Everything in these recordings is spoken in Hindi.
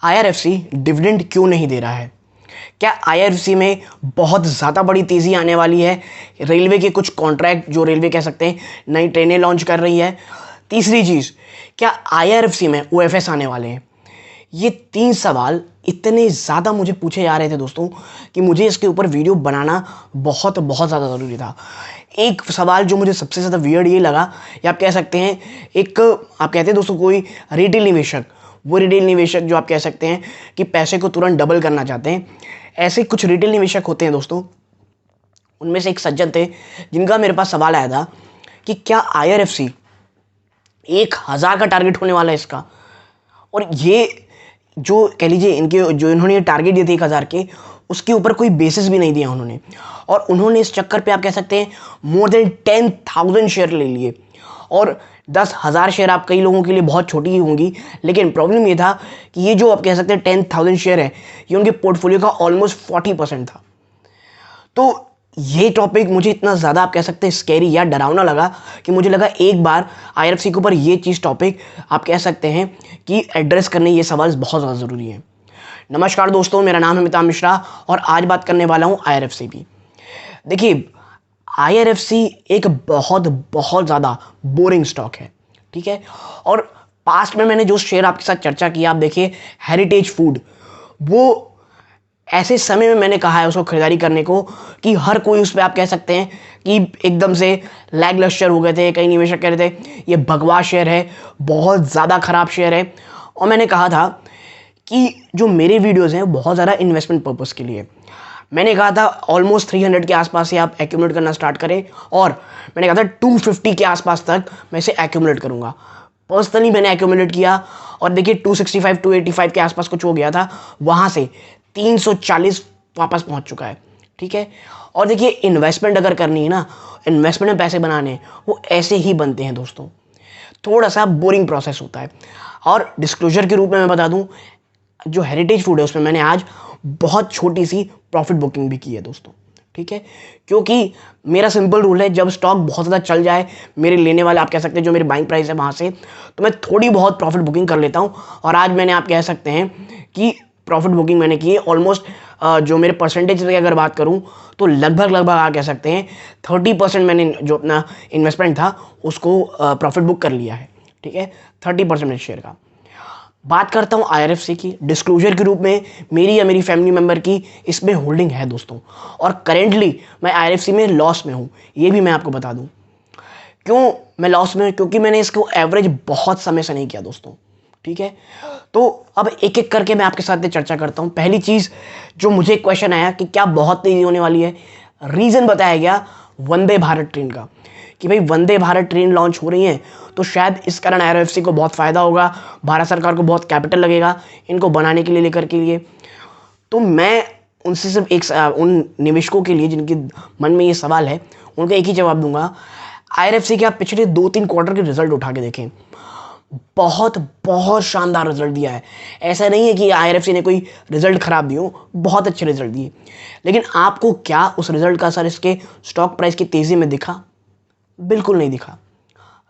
आईआरएफसी डिविडेंड क्यों नहीं दे रहा है? क्या आईआरएफसी में बहुत ज़्यादा बड़ी तेज़ी आने वाली है? रेलवे के कुछ कॉन्ट्रैक्ट जो रेलवे कह सकते हैं नई ट्रेनें लॉन्च कर रही है। तीसरी चीज़, क्या आईआरएफसी में ओएफएस आने वाले हैं? ये 3 सवाल इतने ज़्यादा मुझे पूछे जा रहे थे दोस्तों कि मुझे इसके ऊपर वीडियो बनाना बहुत बहुत ज़्यादा ज़रूरी था। एक सवाल जो मुझे सबसे ज़्यादा वियर्ड ये लगा, या आप कह सकते हैं एक, आप कहते हैं दोस्तों कोई रिटेल निवेशक, वो रिटेल निवेशक जो आप कह सकते हैं कि पैसे को तुरंत डबल करना चाहते हैं, ऐसे कुछ रिटेल निवेशक होते हैं दोस्तों। उनमें से एक सज्जन थे जिनका मेरे पास सवाल आया था कि क्या आईआरएफसी 1000 का टारगेट होने वाला है इसका? और ये जो कह लीजिए इनके जो इन्होंने ये टारगेट दिए थे 1000 के, उसके ऊपर कोई बेसिस भी नहीं दिया उन्होंने, और उन्होंने इस चक्कर पे आप कह सकते हैं मोर देन 10,000 शेयर ले लिए। और 10,000 शेयर आप कई लोगों के लिए बहुत छोटी ही होंगी, लेकिन प्रॉब्लम ये था कि ये जो आप कह सकते हैं 10,000 शेयर है, ये उनके पोर्टफोलियो का ऑलमोस्ट 40% था। तो ये टॉपिक मुझे इतना ज़्यादा आप कह सकते हैं स्कैरी या डरावना लगा कि मुझे लगा एक बार आईआरएफसी के ऊपर ये चीज़ टॉपिक आप कह सकते हैं कि एड्रेस करने ये सवाल बहुत ज़्यादा ज़रूरी है। नमस्कार दोस्तों, मेरा नाम है अमिताभ मिश्रा और आज बात करने वाला हूँ आईआरएफसी की। देखिए, आईआरएफसी एक बहुत बहुत ज़्यादा बोरिंग स्टॉक है, ठीक है। और पास्ट में मैंने जो शेयर आपके साथ चर्चा किया, आप देखिए हेरिटेज फूड, वो ऐसे समय में मैंने कहा है उसको खरीदारी करने को कि हर कोई उस पर आप कह सकते हैं कि एकदम से लैग लस्टर हो गए थे। कई निवेशक कह रहे थे ये बकवास शेयर है, बहुत ज़्यादा ख़राब शेयर है। और मैंने कहा था कि जो मेरे वीडियोस हैं बहुत ज़्यादा इन्वेस्टमेंट पर्पस के लिए। मैंने कहा था ऑलमोस्ट 300 के आसपास से आप एक्यूमुलेट करना स्टार्ट करें, और मैंने कहा था 250 के आसपास तक मैं इसे एक्यूमुलेट करूँगा। पर्सनली मैंने एक्यूमुलेट किया और देखिए 265 285 के आसपास कुछ हो गया था, वहाँ से 340 वापस पहुँच चुका है, ठीक है। और देखिए इन्वेस्टमेंट अगर करनी है ना, इन्वेस्टमेंट में पैसे बनाने हैं, वो ऐसे ही बनते हैं दोस्तों। थोड़ा सा बोरिंग प्रोसेस होता है। और डिस्क्लोजर के रूप में मैं बता दूं, जो हेरिटेज फूड है उसमें मैंने आज बहुत छोटी सी प्रॉफिट बुकिंग भी की है दोस्तों, ठीक है। क्योंकि मेरा सिंपल रूल है, जब स्टॉक बहुत ज़्यादा चल जाए, मेरे लेने वाले आप कह सकते हैं जो मेरी बाइंग प्राइस है वहाँ से, तो मैं थोड़ी बहुत प्रॉफिट बुकिंग कर लेता हूँ। और आज मैंने आप कह सकते हैं कि प्रॉफिट बुकिंग मैंने की है ऑलमोस्ट, जो मेरे परसेंटेज की अगर बात करूँ तो लगभग आप कह सकते हैं 30% मैंने जो अपना इन्वेस्टमेंट था उसको प्रॉफिट बुक कर लिया है, ठीक है। 30% शेयर का। बात करता हूँ आईआरएफसी की, डिस्क्लोजर के रूप में मेरी या मेरी फैमिली मेम्बर की इसमें होल्डिंग है दोस्तों। और करेंटली मैं आईआरएफसी में लॉस में हूँ, ये भी मैं आपको बता दूँ। क्यों मैं लॉस में? क्योंकि मैंने इसको एवरेज बहुत समय से नहीं किया दोस्तों, ठीक है। तो अब एक एक करके मैं आपके साथ चर्चा करता हूँ। पहली चीज़ जो मुझे क्वेश्चन आया कि क्या बहुत तेज़ी होने वाली है, रीज़न बताया गया वंदे भारत ट्रेन का, कि भाई वंदे भारत ट्रेन लॉन्च हो रही है तो शायद इस कारण आईआरएफसी को बहुत फ़ायदा होगा, भारत सरकार को बहुत कैपिटल लगेगा इनको बनाने के लिए, लेकर के लिए। तो मैं उनसे सिर्फ एक उन निवेशकों के लिए जिनके मन में ये सवाल है, उनका एक ही जवाब दूंगा, आईआरएफसी के आप पिछले 2-3 क्वार्टर के रिजल्ट उठा के देखें, बहुत बहुत शानदार रिजल्ट दिया है। ऐसा नहीं है कि आईआरएफसी ने कोई रिजल्ट खराब दिए हो, बहुत अच्छे रिजल्ट दिए। लेकिन आपको क्या उस रिजल्ट का असर इसके स्टॉक प्राइस की तेज़ी में दिखा? बिल्कुल नहीं दिखा।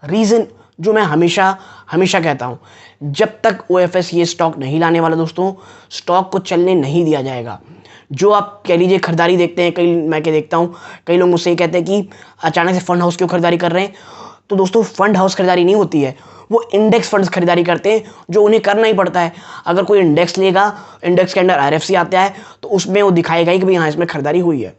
रीज़न जो मैं हमेशा हमेशा कहता हूँ, जब तक ओएफएस ये स्टॉक नहीं लाने वाला दोस्तों, स्टॉक को चलने नहीं दिया जाएगा। जो आप कह लीजिए खरीदारी देखते हैं, कई मैं क्या देखता हूँ, कई लोग मुझसे ये कहते हैं कि अचानक से फंड हाउस क्यों खरीदारी कर रहे हैं। तो दोस्तों फंड हाउस खरीदारी नहीं होती है, वो इंडेक्स फंड्स खरीदारी करते हैं, जो उन्हें करना ही पड़ता है। अगर कोई इंडेक्स लेगा, इंडेक्स के अंदर आईआरएफसी आता है, तो उसमें वो दिखाएगा ही कि भाई हाँ इसमें खरीदारी हुई है।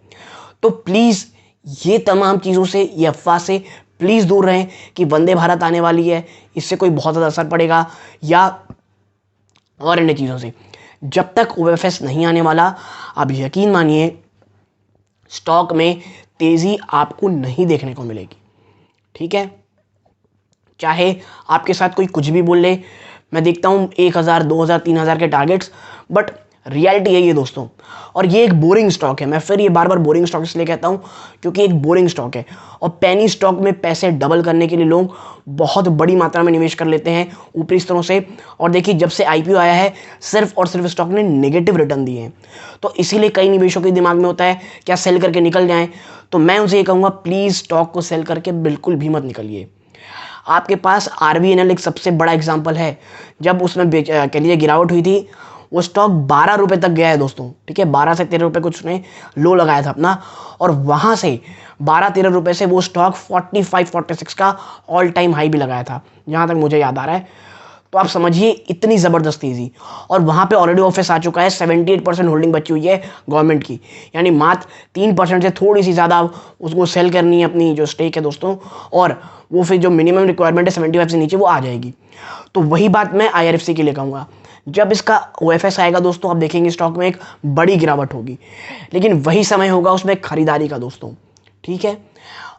तो प्लीज़ ये तमाम चीज़ों से, ये अफवाह से प्लीज़ दूर रहें कि वंदे भारत आने वाली है, इससे कोई बहुत ज़्यादा असर पड़ेगा, या और अन्य चीज़ों से। जब तक ओएफएस नहीं आने वाला, आप यकीन मानिए स्टॉक में तेज़ी आपको नहीं देखने को मिलेगी, ठीक है। चाहे आपके साथ कोई कुछ भी बोल ले, मैं देखता हूँ 1000 2000 3000 के टारगेट्स, बट रियलिटी यही है दोस्तों। और ये एक बोरिंग स्टॉक है। मैं फिर ये बार बार बोरिंग स्टॉक इसलिए कहता हूँ क्योंकि एक बोरिंग स्टॉक है, और पेनी स्टॉक में पैसे डबल करने के लिए लोग बहुत बड़ी मात्रा में निवेश कर लेते हैं ऊपरी स्तरों से। और देखिए जब से आईपीओ आया है सिर्फ और सिर्फ स्टॉक ने नेगेटिव रिटर्न दिए हैं, तो इसीलिए कई निवेशकों के दिमाग में होता है क्या सेल करके निकल जाएं। तो मैं उनसे ये कहूँगा प्लीज़ स्टॉक को सेल करके बिल्कुल भी मत निकलिए। आपके पास आरबीएनएल एक सबसे बड़ा एग्जाम्पल है। जब उसमें कह लीजिए गिरावट हुई थी, वो स्टॉक 12 रुपये तक गया है दोस्तों, ठीक है। 12 से 13 रुपये कुछ उसने लो लगाया था अपना, और वहाँ से 12-13 रुपये से वो स्टॉक 45-46 का ऑल टाइम हाई भी लगाया था, जहाँ तक मुझे याद आ रहा है। तो आप समझिए इतनी ज़बरदस्त तेज़ी, और वहाँ पे ऑलरेडी ऑफिस आ चुका है। 78% होल्डिंग बची हुई है गवर्नमेंट की, यानी मात्र 3% से थोड़ी सी ज़्यादा उसको सेल करनी है अपनी जो स्टेक है दोस्तों, और वो फिर जो मिनिमम रिक्वायरमेंट है 75 से नीचे वो आ जाएगी। तो वही बात मैं IRFC के लिए कहूँगा, जब इसका OFS आएगा दोस्तों, आप देखेंगे स्टॉक में एक बड़ी गिरावट होगी, लेकिन वही समय होगा उसमें खरीदारी का दोस्तों, ठीक है।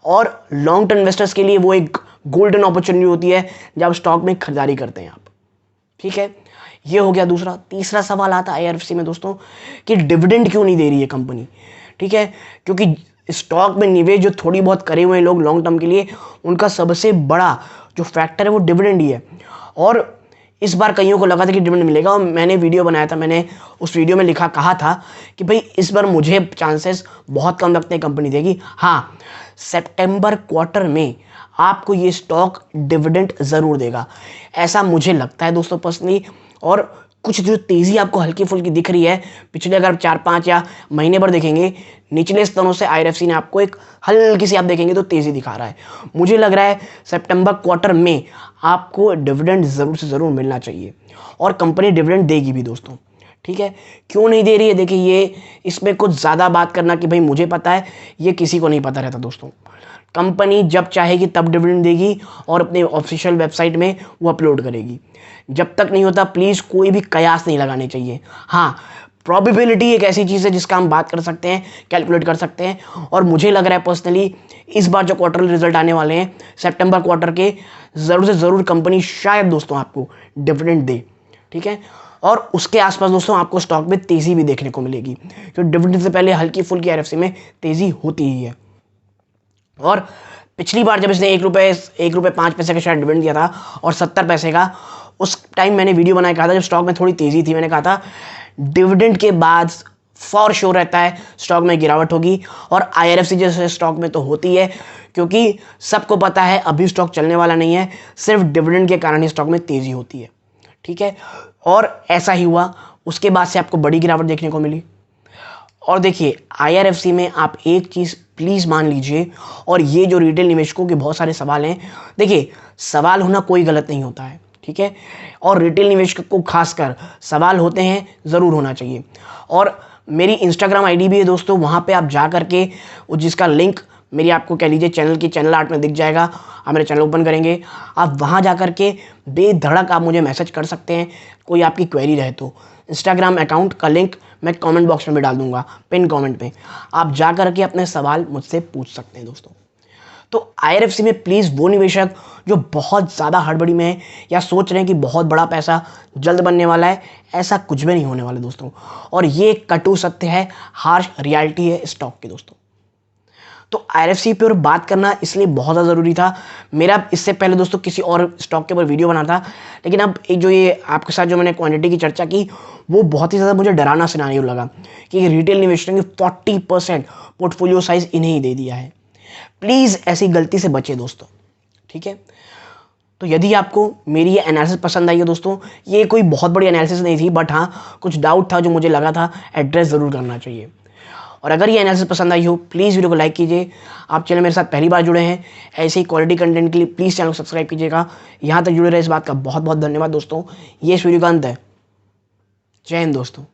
और लॉन्ग टर्म इन्वेस्टर्स के लिए वो एक गोल्डन अपॉर्चुनिटी होती है जब स्टॉक में खरीदारी करते हैं आप, ठीक है। ये हो गया दूसरा। तीसरा सवाल आता है IRFC में दोस्तों कि डिविडेंड क्यों नहीं दे रही है कंपनी, ठीक है। क्योंकि स्टॉक में निवेश जो थोड़ी बहुत करे हुए हैं लोग लॉन्ग टर्म के लिए, उनका सबसे बड़ा जो फैक्टर है वो डिविडेंड ही है। और इस बार कईयों को लगा था कि डिविडेंड मिलेगा, और मैंने वीडियो बनाया था, मैंने उस वीडियो में कहा था कि भाई इस बार मुझे चांसेस बहुत कम लगते हैं कंपनी देगी। हाँ, सितंबर क्वार्टर में आपको ये स्टॉक डिविडेंड ज़रूर देगा, ऐसा मुझे लगता है दोस्तों पर्सनली। और कुछ जो तेज़ी आपको हल्की फुल्की दिख रही है पिछले अगर 4-5 या महीने भर देखेंगे, निचले स्तरों से IRFC ने आपको एक हल्की सी आप देखेंगे तो तेज़ी दिखा रहा है। मुझे लग रहा है सितंबर क्वार्टर में आपको डिविडेंड ज़रूर से ज़रूर मिलना चाहिए, और कंपनी डिविडेंड देगी भी दोस्तों, ठीक है। क्यों नहीं दे रही है, देखिए ये इसमें कुछ ज़्यादा बात करना कि भाई मुझे पता है, ये किसी को नहीं पता रहता दोस्तों। कंपनी जब चाहेगी तब डिविडेंड देगी और अपने ऑफिशियल वेबसाइट में वो अपलोड करेगी। जब तक नहीं होता प्लीज़ कोई भी कयास नहीं लगाने चाहिए। हाँ, प्रोबेबिलिटी एक ऐसी चीज़ है जिसका हम बात कर सकते हैं, कैलकुलेट कर सकते हैं, और मुझे लग रहा है पर्सनली इस बार जो क्वार्टरली रिजल्ट आने वाले हैं सितंबर क्वार्टर के, ज़रूर से ज़रूर कंपनी शायद दोस्तों आपको डिविडेंड दे, ठीक है। और उसके आसपास दोस्तों आपको स्टॉक में तेज़ी भी देखने को मिलेगी, क्योंकि डिविडेंड से पहले हल्की फुल्की IRFC में तेज़ी होती ही है। और पिछली बार जब इसने 1 रुपये 5 पैसे का शायद डिविडेंड दिया था और 70 पैसे का, उस टाइम मैंने वीडियो बनाया कहा था जब स्टॉक में थोड़ी तेज़ी थी, मैंने कहा था डिविडेंड के बाद फॉर श्योर रहता है स्टॉक में गिरावट होगी, और IRFC जैसे स्टॉक में तो होती है, क्योंकि सबको पता है अभी स्टॉक चलने वाला नहीं है, सिर्फ डिविडेंड के कारण ही स्टॉक में तेज़ी होती है, ठीक है। और ऐसा ही हुआ, उसके बाद से आपको बड़ी गिरावट देखने को मिली। और देखिए IRFC में आप एक चीज़ प्लीज़ मान लीजिए, और ये जो रिटेल निवेशकों के बहुत सारे सवाल हैं, देखिए सवाल होना कोई गलत नहीं होता है, ठीक है, और रिटेल निवेशक को खासकर सवाल होते हैं, ज़रूर होना चाहिए। और मेरी इंस्टाग्राम ID भी है दोस्तों, वहाँ पे आप जा करके जिसका लिंक मेरी आपको कह लीजिए चैनल आर्ट में दिख जाएगा, आप मेरे चैनल ओपन करेंगे, आप वहाँ जा करके बेधड़क आप मुझे मैसेज कर सकते हैं, कोई आपकी क्वेरी रहे तो। इंस्टाग्राम अकाउंट का लिंक मैं कमेंट बॉक्स में भी डाल दूंगा, पिन कमेंट में, आप जा करके अपने सवाल मुझसे पूछ सकते हैं दोस्तों। तो IRFC में प्लीज़ वो निवेशक जो बहुत ज़्यादा हड़बड़ी में है या सोच रहे हैं कि बहुत बड़ा पैसा जल्द बनने वाला है, ऐसा कुछ भी नहीं होने वाला दोस्तों, और ये कटु सत्य है, हार्श रियलिटी है स्टॉक की दोस्तों। तो IRFC पे और बात करना इसलिए बहुत ज़्यादा ज़रूरी था। मेरा इससे पहले दोस्तों किसी और स्टॉक के ऊपर वीडियो बना था, लेकिन अब एक जो ये आपके साथ जो मैंने क्वांटिटी की चर्चा की, वो बहुत ही ज़्यादा मुझे डरावना सिनेरियो लगा कि रिटेल निवेशकों की 40% पोर्टफोलियो साइज़ इन्हें ही दे दिया है। प्लीज़ ऐसी गलती से बचे दोस्तों, ठीक है। तो यदि आपको मेरी ये एनालिसिस पसंद आई है दोस्तों, ये कोई बहुत बड़ी एनालिसिस नहीं थी, बट हाँ कुछ डाउट था जो मुझे लगा था एड्रेस ज़रूर करना चाहिए। और अगर ये एनालिसिस पसंद आई हो प्लीज़ वीडियो को लाइक कीजिए। आप चैनल मेरे साथ पहली बार जुड़े हैं, ऐसे ही क्वालिटी कंटेंट के लिए प्लीज़ चैनल को सब्सक्राइब कीजिएगा। यहाँ तक जुड़े रहे इस बात का बहुत बहुत धन्यवाद दोस्तों। ये इस वीडियो का अंत है। जय हिंद दोस्तों।